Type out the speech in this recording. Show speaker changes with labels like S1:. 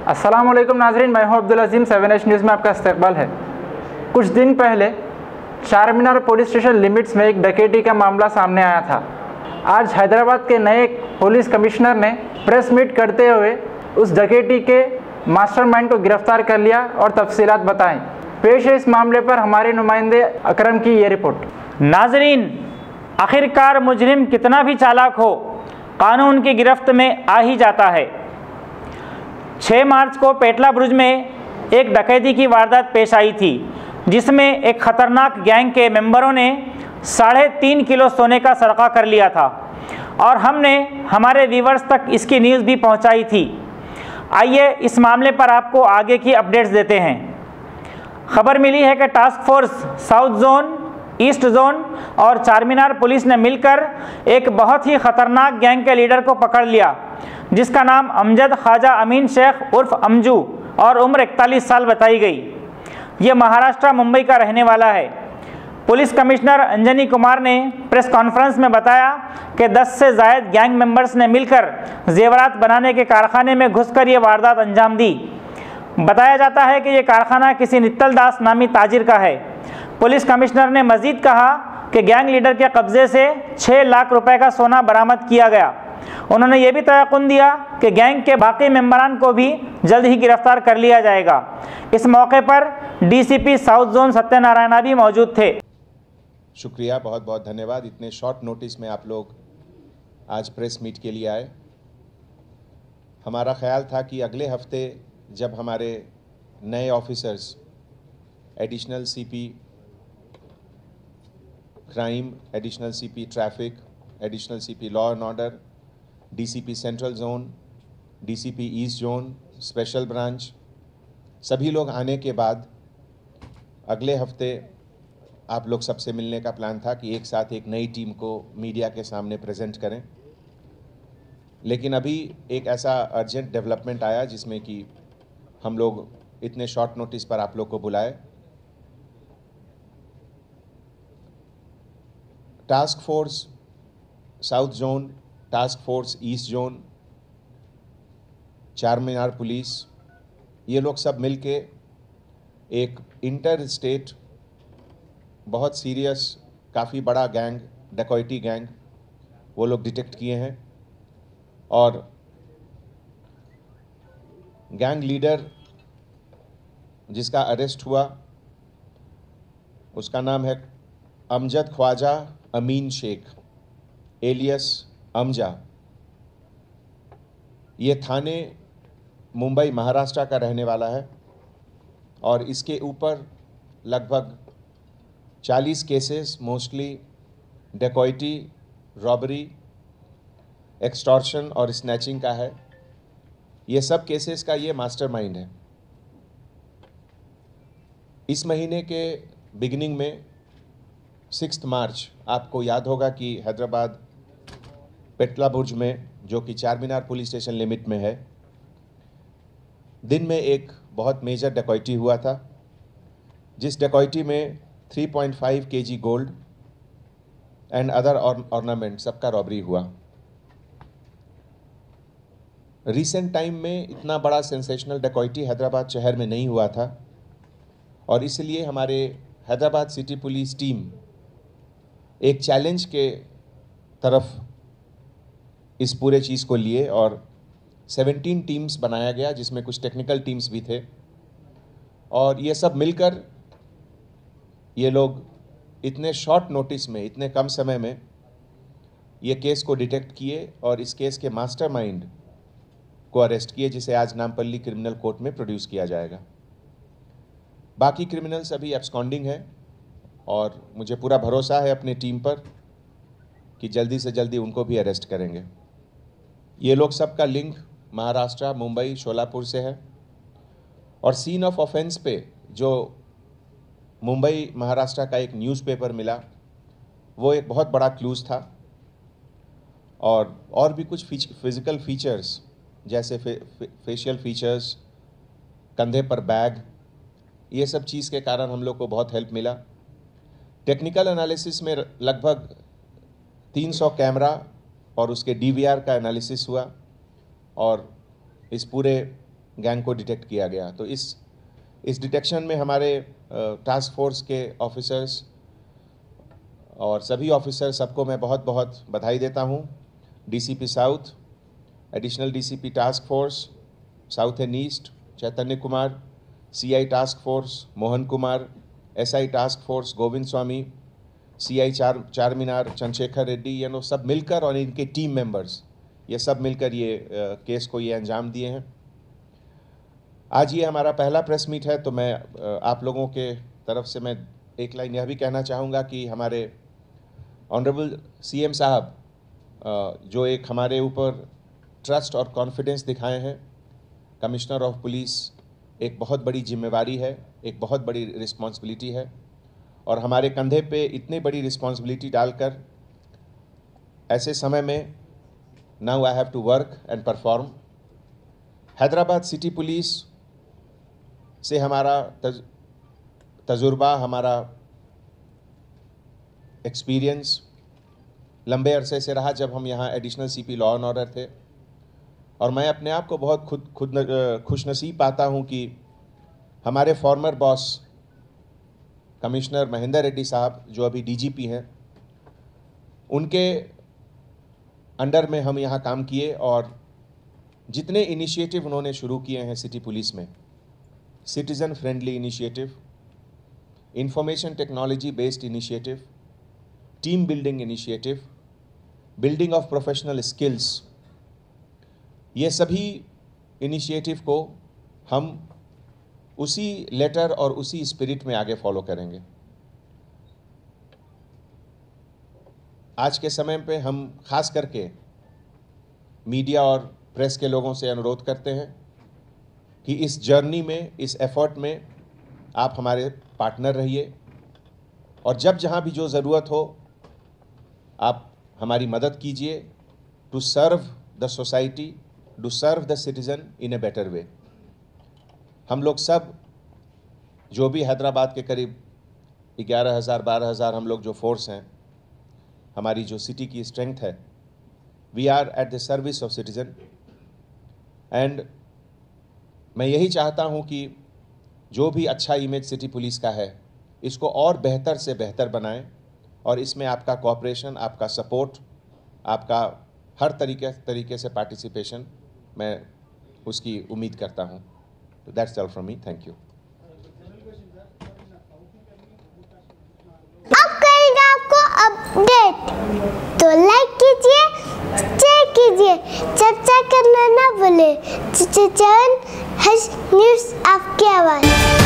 S1: अस्सलाम वालेकुम नाज़रीन, मैं हूं अब्दुल अजीम। 7H न्यूज़ में आपका इस्तकबाल है। कुछ दिन पहले चारमीनार पुलिस स्टेशन लिमिट्स में एक डकैती का मामला सामने आया था। आज हैदराबाद के नए पुलिस कमिश्नर ने प्रेस मीट करते हुए उस डकैती के मास्टरमाइंड को गिरफ्तार कर लिया और तफसीलात बताएं। पेश है इस मामले पर हमारे नुमाइंदे अकरम की ये रिपोर्ट।
S2: नाजरीन, आखिरकार मुजरिम कितना भी चालाक हो, कानून की गिरफ्त में आ ही जाता है। 6 मार्च को पेटला बुर्ज में एक डकैती की वारदात पेश आई थी, जिसमें एक खतरनाक गैंग के मेंबरों ने 3.5 किलो सोने का सरका कर लिया था और हमने हमारे व्यूवर्स तक इसकी न्यूज़ भी पहुंचाई थी। आइए इस मामले पर आपको आगे की अपडेट्स देते हैं। खबर मिली है कि task force south zone, east zone और चारमीनार पुलिस ने मिलकर एक बहुत ही ख़तरनाक गैंग के लीडर को पकड़ लिया, जिसका नाम अमजद ख्वाजा अमीन शेख उर्फ अमजू और उम्र 41 साल बताई गई। ये महाराष्ट्र मुंबई का रहने वाला है। पुलिस कमिश्नर अंजनी कुमार ने प्रेस कॉन्फ्रेंस में बताया कि 10 से ज़ायद गैंग मेंबर्स ने मिलकर जेवरात बनाने के कारखाने में घुसकर ये वारदात अंजाम दी। बताया जाता है कि ये कारखाना किसी नित्तल दास नामी ताजिर का है। पुलिस कमिश्नर ने मजीद कहा कि गैंग लीडर के कब्जे से 6 लाख रुपए का सोना बरामद किया गया। उन्होंने ये भी तयक़ुन दिया कि गैंग के बाकी मेंबरान को भी जल्द ही गिरफ्तार कर लिया जाएगा। इस मौके पर डीसीपी साउथ जोन सत्यनारायण भी मौजूद थे।
S3: शुक्रिया, बहुत बहुत धन्यवाद। इतने शॉर्ट नोटिस में आप लोग आज प्रेस मीट के लिए आए। हमारा ख्याल था कि अगले हफ्ते जब हमारे नए officers additional CP crime, additional CP traffic, additional CP law and order, DCP central zone, DCP east zone, special branch, सभी लोग आने के बाद अगले हफ्ते आप लोग सबसे मिलने का प्लान था कि एक साथ एक नई टीम को मीडिया के सामने प्रेजेंट करें। लेकिन अभी एक ऐसा अर्जेंट डेवलपमेंट आया जिसमें कि हम लोग इतने शॉर्ट नोटिस पर आप लोग को बुलाए। Task force south zone, task force east zone, Charminar police, ये लोग सब मिलके एक इंटर स्टेट बहुत सीरियस, काफ़ी बड़ा गैंग, डकैती गैंग, वो लोग डिटेक्ट किए हैं। और गैंग लीडर जिसका अरेस्ट हुआ उसका नाम है अमजद ख्वाजा अमीन शेख एलियस अमजा। ये थाने मुंबई महाराष्ट्र का रहने वाला है और इसके ऊपर लगभग 40 केसेस, मोस्टली डकैती, रॉबरी, एक्सटॉर्शन और स्नैचिंग का है। ये सब केसेस का ये मास्टरमाइंड है। इस महीने के बिगिनिंग में 6 मार्च, आपको याद होगा कि हैदराबाद पेटला बुर्ज में, जो कि चारमीनार पुलिस स्टेशन लिमिट में है, दिन में एक बहुत मेजर डकैती हुआ था, जिस डकैती में 3.5 kg gold and other ornament सबका रॉबरी हुआ। रिसेंट टाइम में इतना बड़ा सेंसेशनल डकैती हैदराबाद शहर में नहीं हुआ था और इसलिए हमारे हैदराबाद सिटी पुलिस टीम एक चैलेंज के तरफ इस पूरे चीज़ को लिए और 17 टीम्स बनाया गया, जिसमें कुछ टेक्निकल टीम्स भी थे। और ये सब मिलकर ये लोग इतने शॉर्ट नोटिस में, इतने कम समय में ये केस को डिटेक्ट किए और इस केस के मास्टरमाइंड को अरेस्ट किए, जिसे आज नामपल्ली क्रिमिनल कोर्ट में प्रोड्यूस किया जाएगा। बाकी क्रिमिनल्स अभी एब्सकॉन्डिंग हैं और मुझे पूरा भरोसा है अपने टीम पर कि जल्दी से जल्दी उनको भी अरेस्ट करेंगे। ये लोग सबका लिंक महाराष्ट्र, मुंबई, शोलापुर से है और सीन ऑफ ऑफेंस पे जो मुंबई महाराष्ट्र का एक न्यूज़पेपर मिला, वो एक बहुत बड़ा क्लूज था। और भी कुछ फिजिकल फीचर्स जैसे फेशियल फीचर्स, कंधे पर बैग, ये सब चीज़ के कारण हम लोग को बहुत हेल्प मिला। टेक्निकल एनालिसिस में लगभग 300 कैमरा और उसके DVR का एनालिसिस हुआ और इस पूरे गैंग को डिटेक्ट किया गया। तो इस डिटेक्शन में हमारे टास्क फोर्स के ऑफिसर्स और सभी ऑफिसर सबको मैं बहुत बहुत बधाई देता हूँ। DCP south, additional DCP task force south and east Chaitanya Kumar, CI task force Mohan Kumar, SI task force Govind Swami, CI Charminar Chandrashekhar Reddy, ये सब मिलकर और इनके टीम मेंबर्स ये सब मिलकर ये केस को ये अंजाम दिए हैं। आज ये हमारा पहला प्रेस मीट है, तो मैं आप लोगों के तरफ से मैं एक लाइन यह भी कहना चाहूँगा कि हमारे ऑनरेबल सीएम साहब जो एक हमारे ऊपर ट्रस्ट और कॉन्फिडेंस दिखाए हैं, कमिश्नर ऑफ पुलिस एक बहुत बड़ी जिम्मेवारी है, एक बहुत बड़ी रिस्पॉन्सिबिलिटी है, और हमारे कंधे पे इतनी बड़ी रिस्पॉन्सिबिलिटी डालकर ऐसे समय में now I have to work and perform. Hyderabad city police से हमारा तजुर्बा, हमारा एक्सपीरियंस लंबे अरसे से रहा, जब हम यहाँ additional CP law and order थे, और मैं अपने आप को बहुत खुशनसीब पाता हूँ कि हमारे former boss commissioner Mahender Reddy sahab जो अभी डीजीपी हैं, उनके अंडर में हम यहाँ काम किए, और जितने इनिशिएटिव उन्होंने शुरू किए हैं सिटी पुलिस में, citizen friendly initiative, information technology based initiative, team building initiative, building of professional skills, ये सभी इनिशिएटिव को हम उसी लेटर और उसी स्पिरिट में आगे फॉलो करेंगे। आज के समय पे हम खास करके मीडिया और प्रेस के लोगों से अनुरोध करते हैं कि इस जर्नी में, इस एफर्ट में आप हमारे पार्टनर रहिए, और जब जहाँ भी जो ज़रूरत हो आप हमारी मदद कीजिए, to serve the society, to serve the citizen in a better way. हम लोग सब जो भी हैदराबाद के करीब 11,000-12,000 हम लोग जो फोर्स हैं, हमारी जो सिटी की स्ट्रेंथ है, we are at the service of citizen. And मैं यही चाहता हूँ कि जो भी अच्छा इमेज सिटी पुलिस का है, इसको और बेहतर से बेहतर बनाएं, और इसमें आपका कोऑपरेशन, आपका सपोर्ट, आपका हर तरीके से पार्टिसिपेशन मैं उसकी उम्मीद करता हूँ। तो that's all from me, thank you.
S4: अब करेंगे आपको अपडेट, तो लाइक कीजिए, शेयर कीजिए, चर्चा करना ना भूले। चैनल न्यूज़ आपकी आवाज़।